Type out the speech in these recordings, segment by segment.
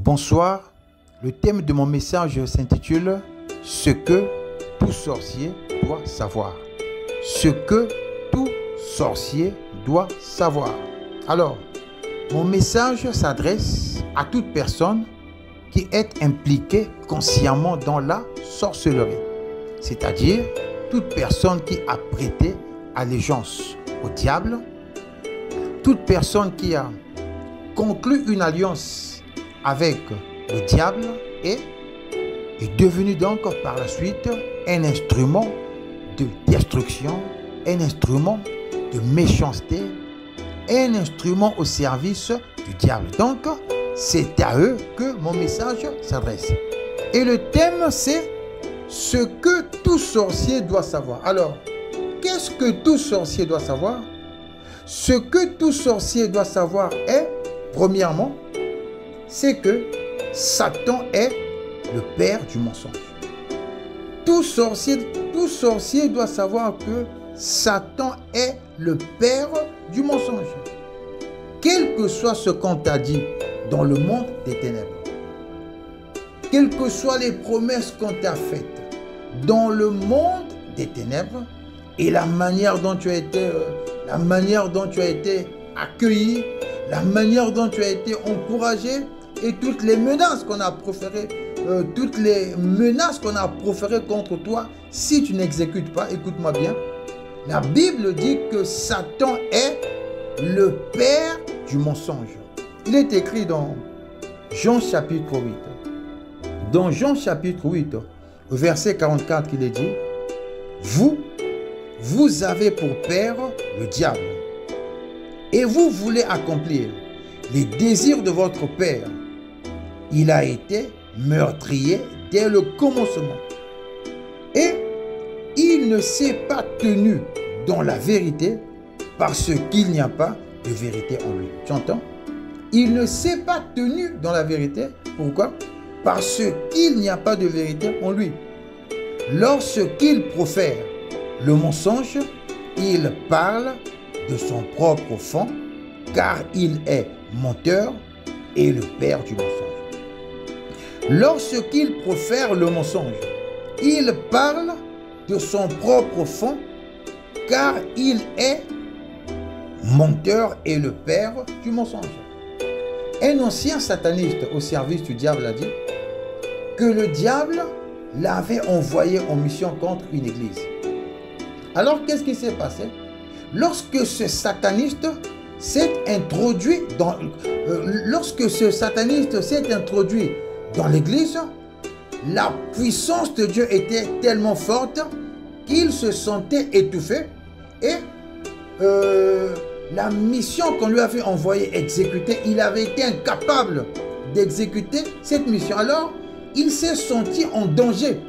Bonsoir, le thème de mon message s'intitule « Ce que tout sorcier doit savoir ». Ce que tout sorcier doit savoir. Alors, mon message s'adresse à toute personne qui est impliquée consciemment dans la sorcellerie, c'est-à-dire toute personne qui a prêté allégeance au diable, toute personne qui a conclu une alliance avec le diable et est devenu donc par la suite un instrument de destruction, un instrument de méchanceté, un instrument au service du diable. Donc, c'est à eux que mon message s'adresse. Et le thème, c'est ce que tout sorcier doit savoir. Alors, qu'est-ce que tout sorcier doit savoir? Ce que tout sorcier doit savoir est, premièrement, c'est que Satan est le père du mensonge. Tout sorcier doit savoir que Satan est le père du mensonge. Quel que soit ce qu'on t'a dit dans le monde des ténèbres, quelles que soient les promesses qu'on t'a faites dans le monde des ténèbres et la manière dont tu as été, accueilli, la manière dont tu as été encouragé et toutes les menaces qu'on a proférées, contre toi, si tu n'exécutes pas, écoute-moi bien, la Bible dit que Satan est le père du mensonge. Il est écrit dans Jean chapitre 8. Dans Jean chapitre 8, au verset 44, il est dit, vous avez pour père le diable, et vous voulez accomplir les désirs de votre père. Il a été meurtrier dès le commencement, et il ne s'est pas tenu dans la vérité parce qu'il n'y a pas de vérité en lui. Tu entends? Il ne s'est pas tenu dans la vérité. Pourquoi? Parce qu'il n'y a pas de vérité en lui. Lorsqu'il profère le mensonge, il parle de son propre fond, car il est menteur et le père du mensonge. Lorsqu'il profère le mensonge, il parle de son propre fond, car il est menteur et le père du mensonge. Un ancien sataniste au service du diable a dit que le diable l'avait envoyé en mission contre une église. Alors, qu'est-ce qui s'est passé? Lorsque ce sataniste s'est introduit dans l'église, la puissance de Dieu était tellement forte qu'il se sentait étouffé et la mission qu'on lui avait envoyée exécuter, il avait été incapable d'exécuter cette mission. Alors, il s'est senti en danger.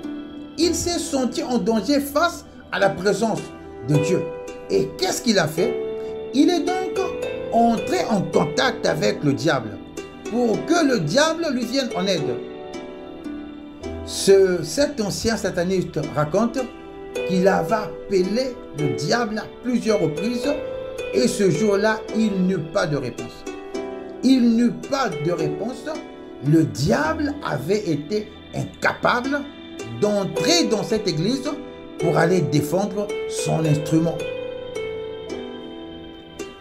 Il s'est senti en danger face à la présence de Dieu. Et qu'est-ce qu'il a fait? Il est donc entré en contact avec le diable pour que le diable lui vienne en aide. Cet ancien sataniste raconte qu'il avait appelé le diable à plusieurs reprises et ce jour-là, il n'eut pas de réponse. Il n'eut pas de réponse. Le diable avait été incapable d'entrer dans cette église pour aller défendre son instrument.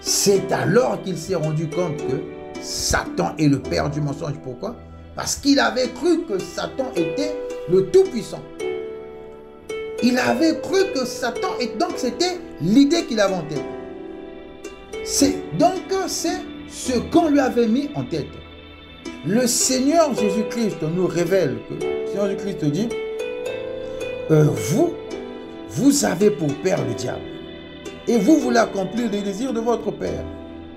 C'est alors qu'il s'est rendu compte que Satan est le père du mensonge. Pourquoi? Parce qu'il avait cru que Satan était le Tout-Puissant. Il avait cru que Satan, et donc c'était l'idée qu'il avait en tête. C'est ce qu'on lui avait mis en tête. Le Seigneur Jésus-Christ nous révèle que le Seigneur Jésus-Christ dit, vous avez pour père le diable, et vous voulez accomplir les désirs de votre père.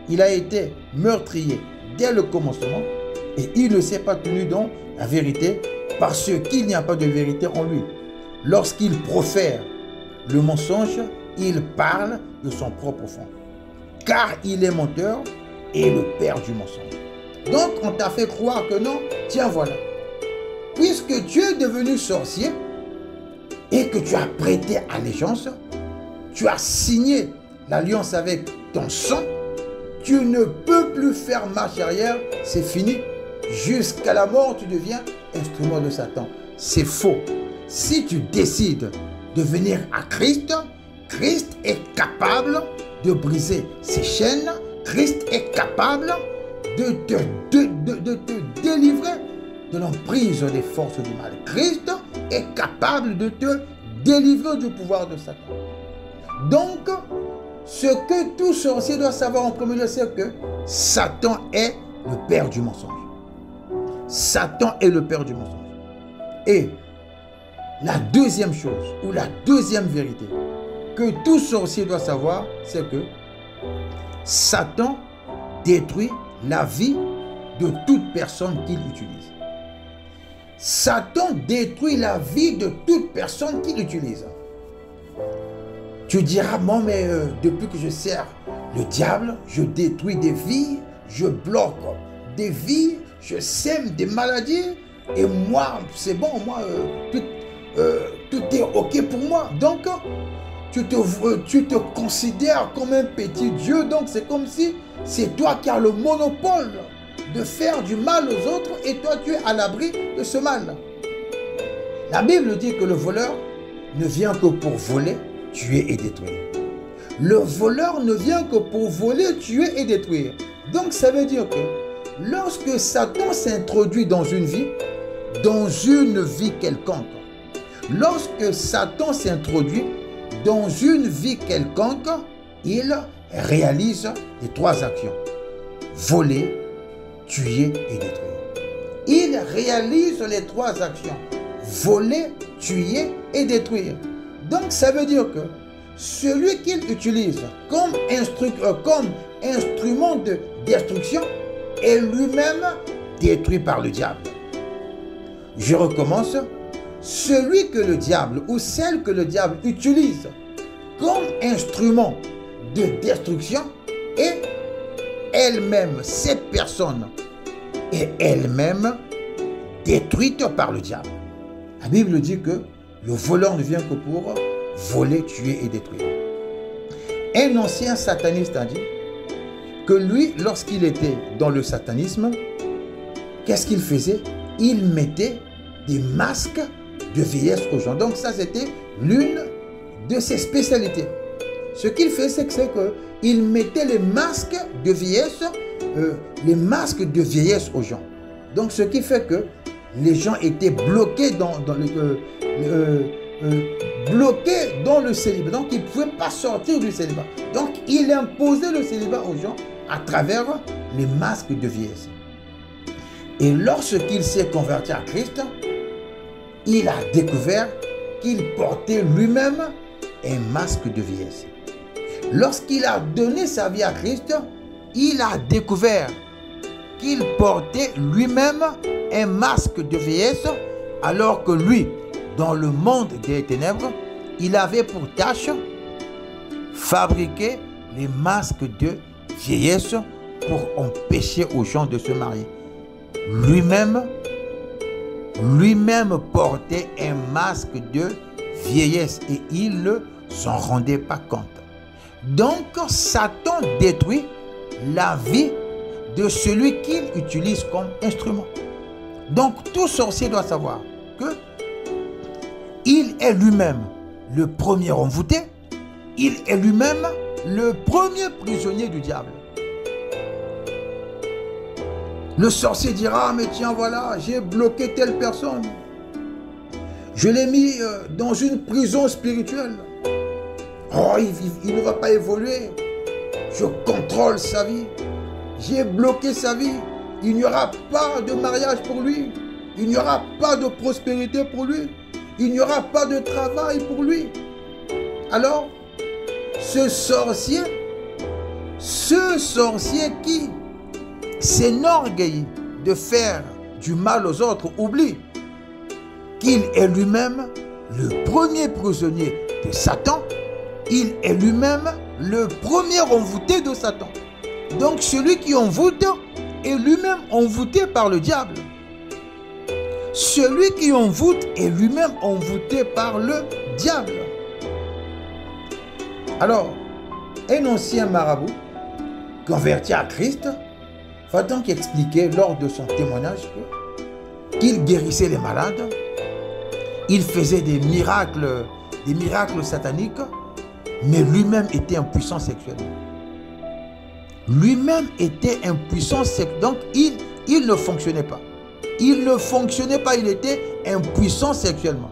Il a été meurtrier dès le commencement, et il ne s'est pas tenu dans la vérité, parce qu'il n'y a pas de vérité en lui. Lorsqu'il profère le mensonge, il parle de son propre fond, car il est menteur et le père du mensonge. Donc, on t'a fait croire que non. Tiens, voilà. Puisque tu es devenu sorcier et que tu as prêté allégeance, tu as signé l'alliance avec ton sang, tu ne peux plus faire marche arrière. C'est fini. jusqu'à la mort, tu deviens instrument de Satan. C'est faux. Si tu décides de venir à Christ, Christ est capable de briser ses chaînes. Christ est capable de te délivrer de l'emprise des forces du mal. Christ est capable de te délivrer du pouvoir de Satan. Donc, ce que tout sorcier doit savoir en premier lieu, c'est que Satan est le père du mensonge. Satan est le père du mensonge. Et la deuxième chose, ou la deuxième vérité, que tout sorcier doit savoir, c'est que Satan détruit la vie de toute personne qu'il utilise. Satan détruit la vie de toute personne qu'il utilise. Tu diras, bon, mais depuis que je sers le diable, je détruis des vies, je bloque des vies, je sème des maladies, et moi, c'est bon, moi, tout est OK pour moi. Donc, tu te considères comme un petit Dieu, donc c'est comme si c'est toi qui as le monopole de faire du mal aux autres, et toi, tu es à l'abri de ce mal. La Bible dit que le voleur ne vient que pour voler, tuer et détruire. Le voleur ne vient que pour voler, tuer et détruire. Donc ça veut dire que lorsque Satan s'introduit dans une vie quelconque, lorsque Satan s'introduit dans une vie quelconque, il réalise les trois actions: voler, tuer et détruire. Il réalise les trois actions: voler, tuer et détruire. Donc ça veut dire que celui qu'il utilise comme instrument de destruction est lui-même détruit par le diable. Je recommence. Celui que le diable ou celle que le diable utilise comme instrument de destruction est elle-même, cette personne est elle-même détruite par le diable. La Bible dit que le voleur ne vient que pour voler, tuer et détruire. Un ancien sataniste a dit que lui, lorsqu'il était dans le satanisme, qu'est-ce qu'il faisait? Il mettait des masques de vieillesse aux gens. Donc ça, c'était l'une de ses spécialités. Ce qu'il fait, c'est qu'il mettait les masques de vieillesse, aux gens. Donc ce qui fait que les gens étaient bloqués dans le célibat. Donc ils ne pouvaient pas sortir du célibat. Donc il imposait le célibat aux gens à travers les masques de vieillesse. Et lorsqu'il s'est converti à Christ, il a découvert qu'il portait lui-même un masque de vieillesse. Lorsqu'il a donné sa vie à Christ, il a découvert qu'il portait lui-même un masque de vieillesse, alors que lui, dans le monde des ténèbres, il avait pour tâche fabriquer les masques de vieillesse pour empêcher aux gens de se marier. Lui-même portait un masque de vieillesse et il ne s'en rendait pas compte. Donc, Satan détruit la vie de celui qu'il utilise comme instrument. Donc, tout sorcier doit savoir que il est lui-même le premier envoûté, il est lui-même le premier prisonnier du diable. Le sorcier dira, ah, mais tiens, voilà, j'ai bloqué telle personne. Je l'ai mis dans une prison spirituelle. Oh, il ne va pas évoluer. Je contrôle sa vie. J'ai bloqué sa vie. Il n'y aura pas de mariage pour lui. Il n'y aura pas de prospérité pour lui. Il n'y aura pas de travail pour lui. Alors, ce sorcier qui s'enorgueillit de faire du mal aux autres, oublie qu'il est lui-même le premier prisonnier de Satan. Il est lui-même le premier envoûté de Satan. Donc celui qui envoûte est lui-même envoûté par le diable. Celui qui envoûte est lui-même envoûté par le diable. Alors, un ancien marabout converti à Christ va donc expliquer lors de son témoignage qu'il guérissait les malades, il faisait des miracles sataniques, mais lui-même était impuissant sexuellement. Lui-même était impuissant sexuellement, donc il ne fonctionnait pas. Il ne fonctionnait pas, il était impuissant sexuellement.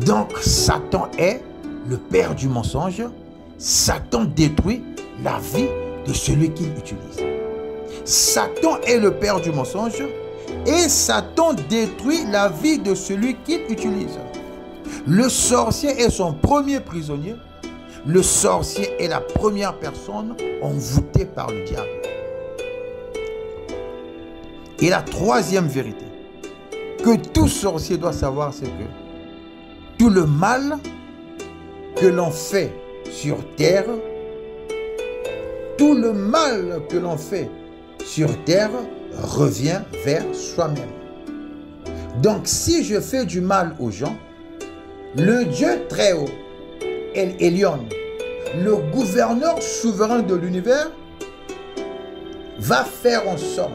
Donc Satan est le père du mensonge. Satan détruit la vie de celui qu'il utilise. Satan est le père du mensonge et Satan détruit la vie de celui qu'il utilise. Le sorcier est son premier prisonnier. Le sorcier est la première personne envoûtée par le diable. Et la troisième vérité que tout sorcier doit savoir, c'est que tout le mal que l'on fait sur terre, tout le mal que l'on fait sur terre revient vers soi-même. Donc si je fais du mal aux gens, le Dieu très haut, El Elyon, le gouverneur souverain de l'univers, va faire en sorte,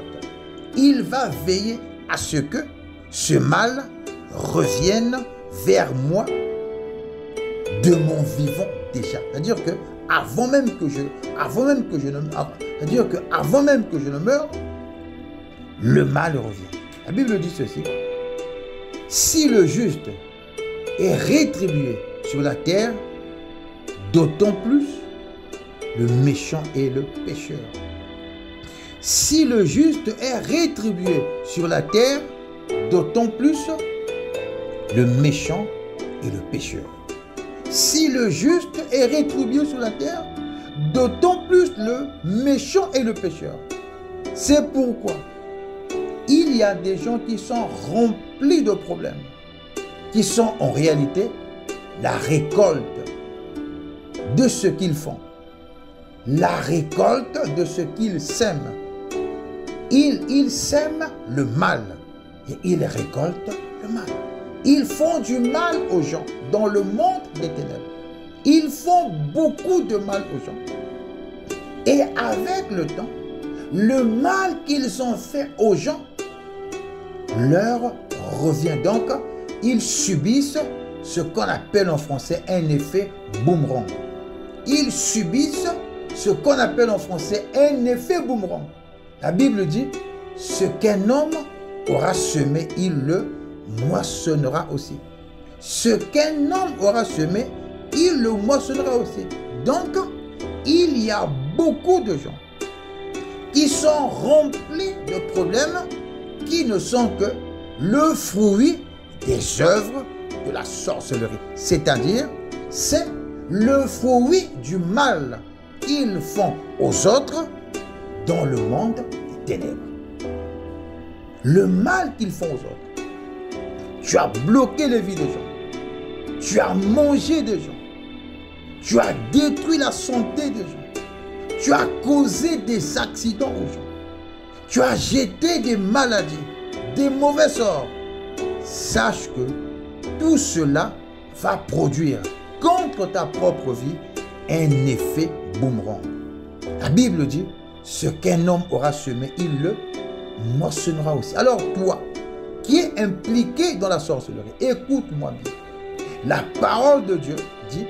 il va veiller à ce que ce mal revienne vers moi de mon vivant déjà. C'est-à-dire que avant même que je ne meure, le mal revient. La Bible dit ceci: si le juste est rétribué sur la terre, d'autant plus le méchant et le pécheur. Si le juste est rétribué sur la terre, d'autant plus le méchant et le pécheur. Si le juste est rétribué sur la terre, d'autant plus le méchant et le pécheur. C'est pourquoi il y a des gens qui sont remplis de problèmes, qui sont en réalité la récolte de ce qu'ils font, la récolte de ce qu'ils sèment. Ils sèment le mal et ils récoltent le mal. Ils font du mal aux gens dans le monde des ténèbres. Ils font beaucoup de mal aux gens. Et avec le temps, le mal qu'ils ont fait aux gens leur revient. Donc, ils subissent ce qu'on appelle en français un effet boomerang. Ils subissent ce qu'on appelle en français un effet boomerang. La Bible dit, ce qu'un homme aura semé, il le moissonnera aussi. Ce qu'un homme aura semé, il le moissonnera aussi. Donc, il y a beaucoup de gens qui sont remplis de problèmes qui ne sont que le fruit des œuvres de la sorcellerie. C'est-à-dire, c'est le fruit du mal qu'ils font aux autres dans le monde des ténèbres. Le mal qu'ils font aux autres. Tu as bloqué les vies des gens. Tu as mangé des gens. Tu as détruit la santé des gens. Tu as causé des accidents aux gens. Tu as jeté des maladies, des mauvais sorts. Sache que tout cela va produire contre ta propre vie un effet boomerang. La Bible dit, ce qu'un homme aura semé, il le moissonnera aussi. Alors toi, qui es impliqué dans la sorcellerie, écoute-moi bien. La parole de Dieu dit,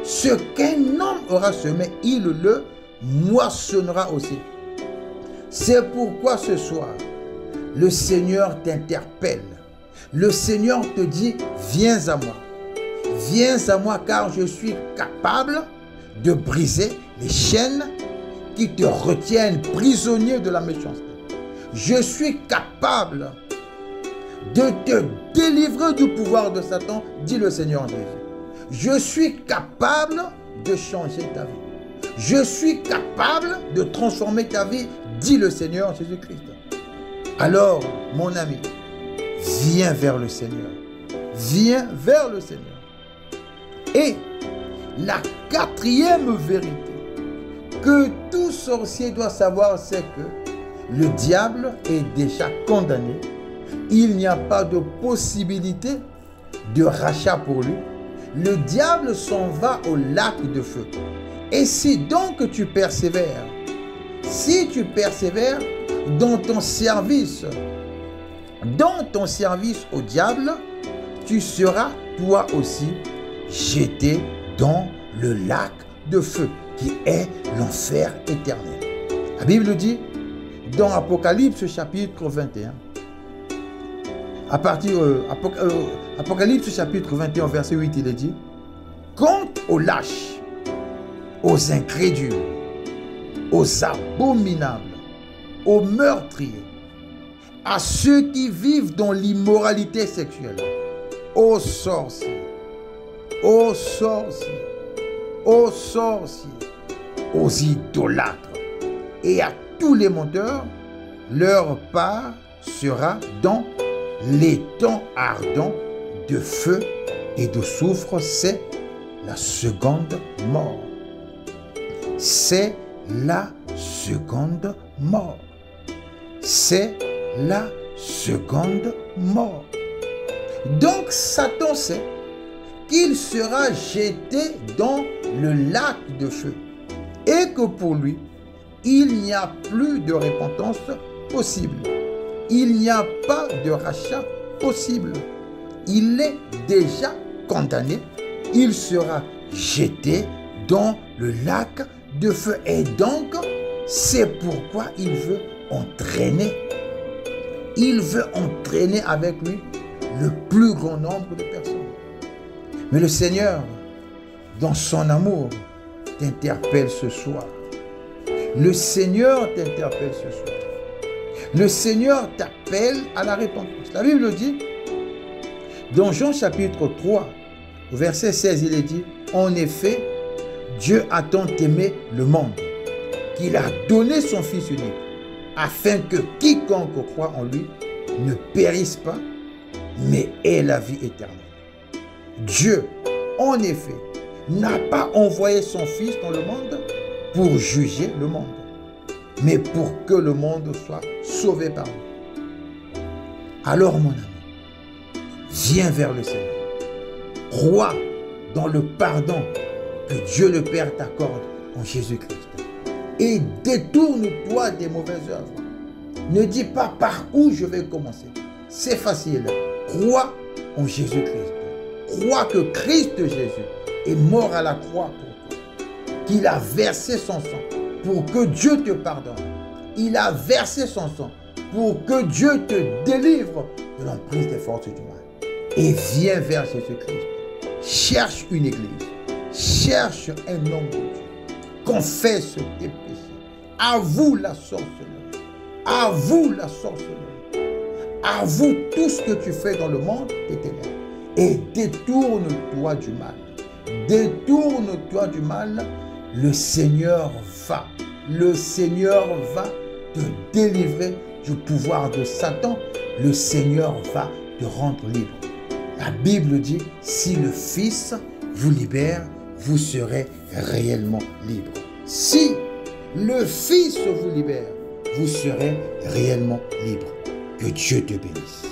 ce qu'un homme aura semé, il le moissonnera aussi. C'est pourquoi ce soir, le Seigneur t'interpelle. Le Seigneur te dit, viens à moi. Viens à moi car je suis capable de briser les chaînes qui te retiennent prisonnier de la méchanceté. Je suis capable de te délivrer du pouvoir de Satan, dit le Seigneur Jésus. Je suis capable de changer ta vie. Je suis capable de transformer ta vie, dit le Seigneur Jésus-Christ. Alors, mon ami, viens vers le Seigneur. Viens vers le Seigneur. Et la quatrième vérité que tout sorcier doit savoir, c'est que le diable est déjà condamné. Il n'y a pas de possibilité de rachat pour lui. Le diable s'en va au lac de feu. Et si donc tu persévères, Si tu persévères dans ton service au diable, tu seras toi aussi jeté dans le lac de feu qui est l'enfer éternel. La Bible dit dans Apocalypse chapitre 21, Apocalypse chapitre 21 verset 8, il est dit: quant aux lâches, aux incrédules, aux abominables, aux meurtriers, à ceux qui vivent dans l'immoralité sexuelle, aux sorciers, aux idolâtres et à tous les menteurs, leur part sera dans l'étang ardent de feu et de soufre. C'est la seconde mort. C'est la seconde mort. C'est la seconde mort. Donc Satan sait qu'il sera jeté dans le lac de feu et que pour lui, il n'y a plus de repentance possible. Il n'y a pas de rachat possible. Il est déjà condamné. Il sera jeté dans le lac de feu. Et donc, c'est pourquoi il veut entraîner. Il veut entraîner avec lui le plus grand nombre de personnes. Mais le Seigneur, dans son amour, t'interpelle ce soir. Le Seigneur t'interpelle ce soir. Le Seigneur t'appelle à la repentance. La Bible dit, dans Jean chapitre 3, au verset 16, il est dit: en effet, Dieu a tant aimé le monde qu'il a donné son Fils unique, afin que quiconque croit en lui ne périsse pas, mais ait la vie éternelle. Dieu, en effet, n'a pas envoyé son Fils dans le monde pour juger le monde, mais pour que le monde soit sauvé par lui. Alors, mon ami, viens vers le Seigneur. Crois dans le pardon que Dieu le Père t'accorde en Jésus-Christ. Et détourne-toi des mauvaises œuvres. Ne dis pas par où je vais commencer. C'est facile. Crois en Jésus-Christ. Crois que Christ Jésus est mort à la croix pour toi. Qu'il a versé son sang pour que Dieu te pardonne. Il a versé son sang pour que Dieu te délivre de l'emprise des forces du mal. Et viens vers Jésus-Christ. Cherche une église. Cherche un homme de Dieu. Confesse tes péchés. Avoue la sorcellerie. Avoue la sorcellerie. Avoue tout ce que tu fais dans le monde des ténèbres. Et détourne-toi du mal. Détourne-toi du mal. Le Seigneur va te délivrer du pouvoir de Satan. Le Seigneur va te rendre libre. La Bible dit, si le Fils vous libère, vous serez réellement libre. Si le Fils vous libère, vous serez réellement libre. Que Dieu te bénisse.